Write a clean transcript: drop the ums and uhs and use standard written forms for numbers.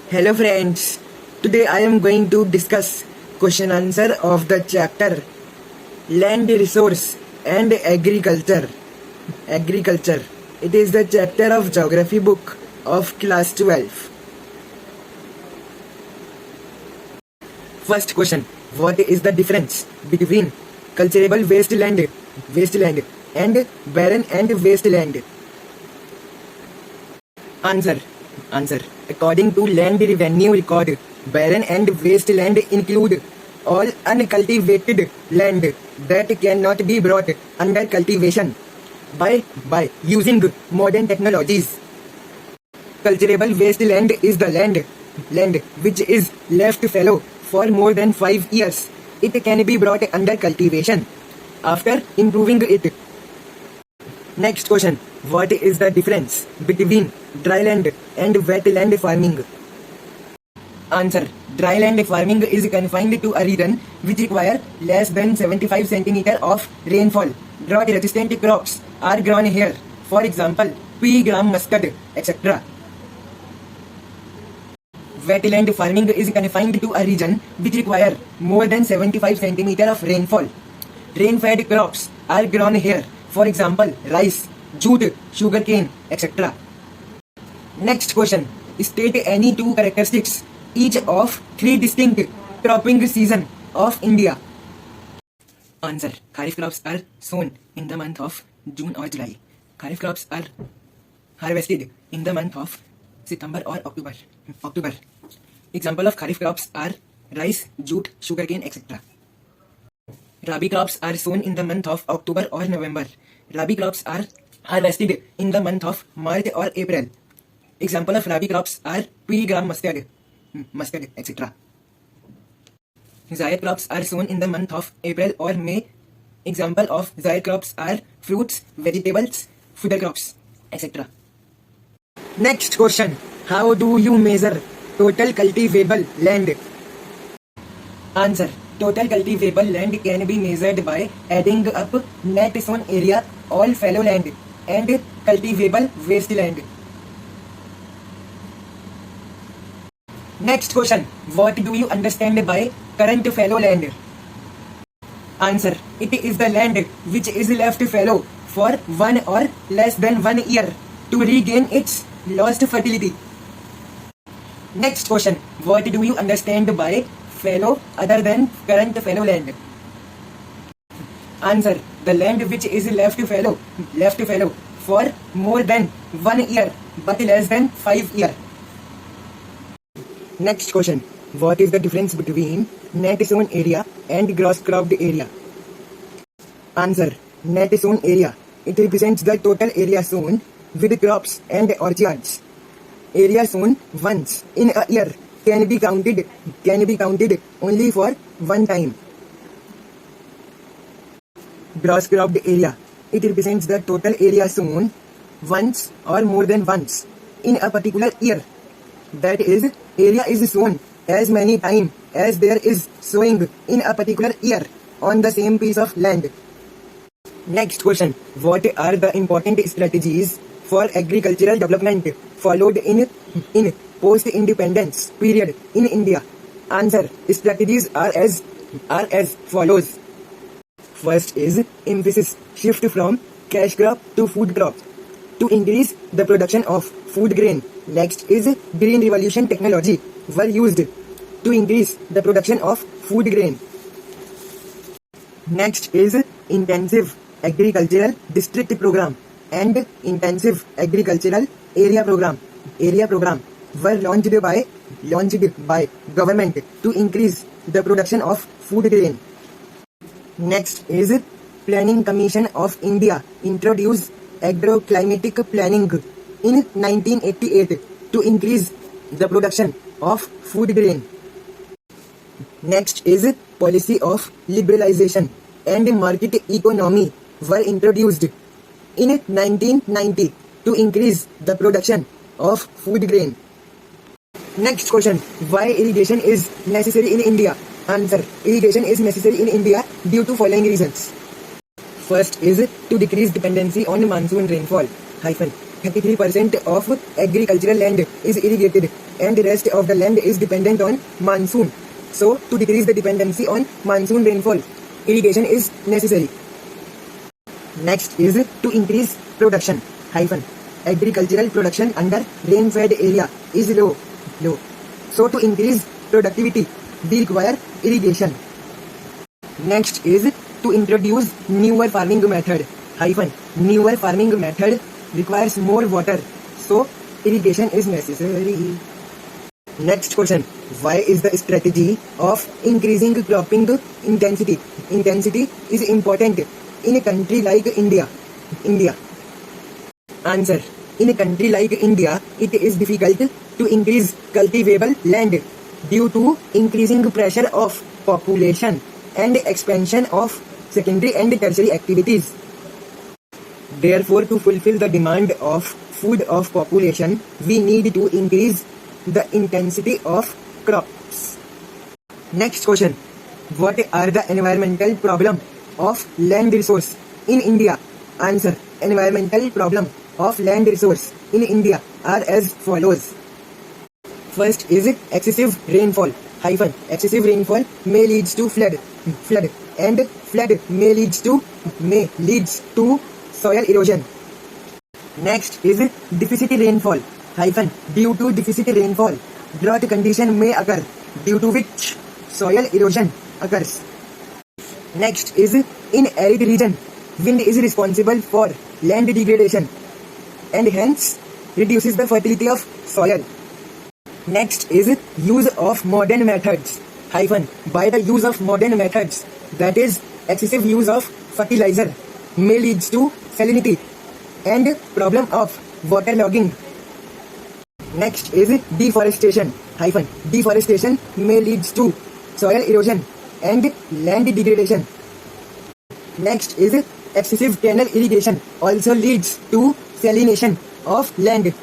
Hello friends, today I am going to discuss question answer of the chapter Land Resource and Agriculture. Agriculture. It is the chapter of geography book of class 12. First question, what is the difference between cultivable wasteland and barren and wasteland? Answer. According to land revenue record, barren and wasteland include all uncultivated land that cannot be brought under cultivation by using modern technologies. Cultivable wasteland is the land which is left fallow for more than 5 years. It can be brought under cultivation after improving it. Next question, what is the difference between dryland and wetland farming? Answer, dryland farming is confined to a region which require less than 75 cm of rainfall. Drought resistant crops are grown here, for example, pea, gram, mustard, etc. Wetland farming is confined to a region which require more than 75 cm of rainfall. Rain-fed crops are grown here, for example, rice, jute, sugarcane, etc. Next question. State any two characteristics each of three distinct cropping seasons of India. Answer. Kharif crops are sown in the month of June or July. Kharif crops are harvested in the month of September or October. Example of Kharif crops are rice, jute, sugarcane, etc. Rabi crops are sown in the month of October or November. Rabi crops are harvested in the month of March or April. Example of Rabi crops are pea, gram, mustard, etc. Zaid crops are sown in the month of April or May. Example of Zaid crops are fruits, vegetables, fodder crops, etc. Next question. How do you measure total cultivable land? Answer. Total cultivable land can be measured by adding up net sown area, all fallow land, and cultivable wasteland. Next question. What do you understand by current fallow land? Answer. It is the land which is left fallow for 1 or less than 1 year to regain its lost fertility. Next question. What do you understand by fallow other than current fallow land? Answer. The land which is left fallow for more than 1 year but less than 5 years. Next question. What is the difference between net sown area and gross cropped area? Answer. Net sown area. It represents the total area sown with crops and orchards. Area sown once in a year can be counted only for one time. Gross cropped area. It represents the total area sown once or more than once in a particular year. That is, area is sown as many times as there is sowing in a particular year on the same piece of land. Next question. What are the important strategies for agricultural development followed in post-independence period in India? Answer. Strategies are as follows. First is emphasis shift from cash crop to food crop to increase the production of food grain. Next is green revolution technology were used to increase the production of food grain. Next is intensive agricultural district program and intensive agricultural area program were launched by government to increase the production of food grain. Next is Planning Commission of India introduced agroclimatic planning in 1988 to increase the production of food grain. Next is policy of liberalization and market economy were introduced in 1990 to increase the production of food grain. Next question. Why irrigation is necessary in India? Answer. Irrigation is necessary in India due to following reasons. First is to decrease dependency on monsoon rainfall. 33% of agricultural land is irrigated and the rest of the land is dependent on monsoon. So, to decrease the dependency on monsoon rainfall, irrigation is necessary. Next is to increase production. Agricultural production under rain-fed area is low. So, to increase productivity, we require irrigation. Next is to introduce newer farming method. Newer farming method requires more water, so irrigation is necessary. Next question: why is the strategy of increasing cropping intensity is important in a country like India? Answer: in a country like India, it is difficult to increase cultivable land due to increasing pressure of population and expansion of secondary and tertiary activities. Therefore, to fulfill the demand of food of population, we need to increase the intensity of crops. Next question: what are the environmental problem of land resource in India? Answer: environmental problem of land resource in India are as follows. First is excessive rainfall. Excessive rainfall may leads to flood and flood may leads to soil erosion. Next is deficit rainfall. Due to deficit rainfall, drought condition may occur, due to which soil erosion occurs. Next is in arid region, wind is responsible for land degradation and hence reduces the fertility of soil. Next is use of modern methods. By the use of modern methods, that is excessive use of fertilizer, may lead to salinity and problem of waterlogging. Next is deforestation. Deforestation may lead to soil erosion and land degradation. Next is excessive canal irrigation also leads to salination of land